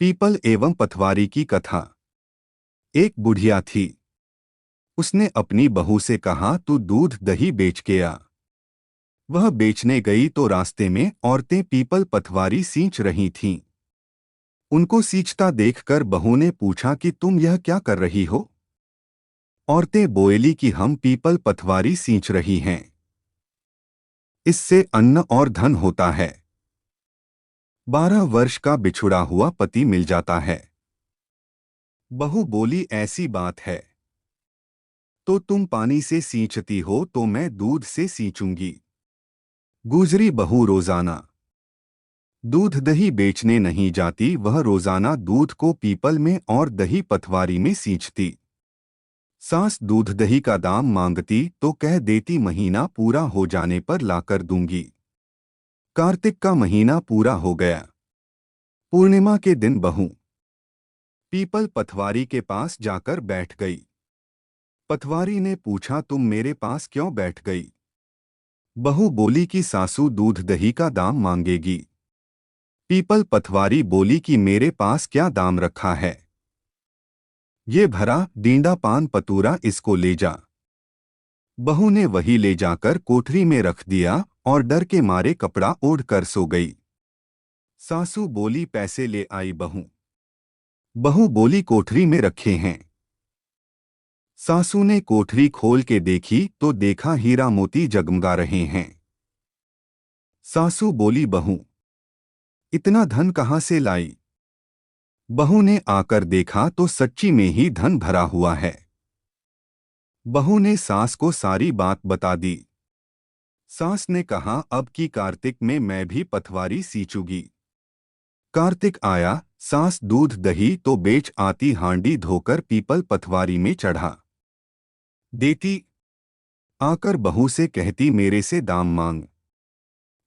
People एवं पथवारी की कथा। एक बुढ़िया थी। उसने अपनी बहू से कहा, तू दूध दही बेच के आ। वह बेचने गई तो रास्ते में औरतें पीपल पथवारी सींच रही थीं। उनको सींचता देखकर बहू ने पूछा कि तुम यह क्या कर रही हो? औरतें बोली कि हम पीपल पथवारी सींच रही हैं। इससे अन्न और धन होता है। 12 वर्ष का बिछुड़ा हुआ पति मिल जाता है। बहू बोली, ऐसी बात है तो तुम पानी से सींचती हो तो मैं दूध से सींचूंगी। गुजरी बहू रोजाना दूध दही बेचने नहीं जाती, वह रोजाना दूध को पीपल में और दही पथवारी में सींचती। सास दूध दही का दाम मांगती तो कह देती महीना पूरा हो जाने पर लाकर दूंगी। कार्तिक का महीना पूरा हो गया। पूर्णिमा के दिन बहू पीपल पथवारी के पास जाकर बैठ गई। पथवारी ने पूछा, तुम मेरे पास क्यों बैठ गई? बहू बोली कि सासू दूध दही का दाम मांगेगी। पीपल पथवारी बोली कि मेरे पास क्या दाम रखा है, ये भरा डींडा पान पतूरा, इसको ले जा। बहू ने वही ले जाकर कोठरी में रख दिया और डर के मारे कपड़ा ओढ़ कर सो गई। सासू बोली, पैसे ले आई बहू? बहू बोली, कोठरी में रखे हैं। सासू ने कोठरी खोल के देखी तो देखा हीरा मोती जगमगा रहे हैं। सासू बोली, बहू इतना धन कहाँ से लाई? बहू ने आकर देखा तो सच्ची में ही धन भरा हुआ है। बहू ने सास को सारी बात बता दी। सास ने कहा, अब की कार्तिक में मैं भी पथवारी सींचूंगी। कार्तिक आया, सास दूध दही तो बेच आती, हांडी धोकर पीपल पथवारी में चढ़ा देती। आकर बहू से कहती, मेरे से दाम मांग।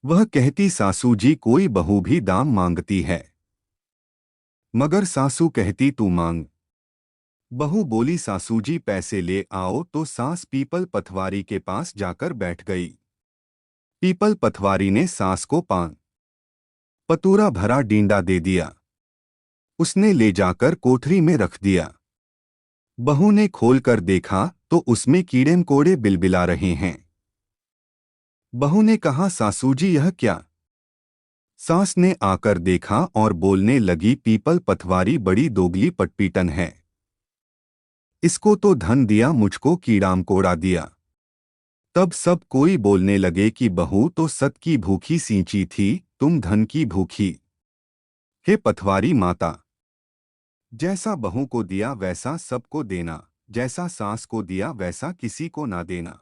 वह कहती, सासू जी कोई बहू भी दाम मांगती है। मगर सासू कहती, तू मांग। बहू बोली, सासू जी पैसे ले आओ, तो सास पीपल पथवारी के पास जाकर बैठ गई। पीपल पथवारी ने सास को पान पतूरा भरा डींडा दे दिया। उसने ले जाकर कोठरी में रख दिया। बहू ने खोलकर देखा तो उसमें कीड़े मकोड़े बिलबिला रहे हैं। बहू ने कहा, सासू जी यह क्या? सास ने आकर देखा और बोलने लगी, पीपल पथवारी बड़ी दोगली पटपीटन है। इसको तो धन दिया, मुझको कीड़ा मकोड़ा दिया। तब सब कोई बोलने लगे कि बहू तो सत की भूखी सींची थी, तुम धन की भूखी। हे पथवारी माता, जैसा बहू को दिया वैसा सबको देना, जैसा सास को दिया वैसा किसी को ना देना।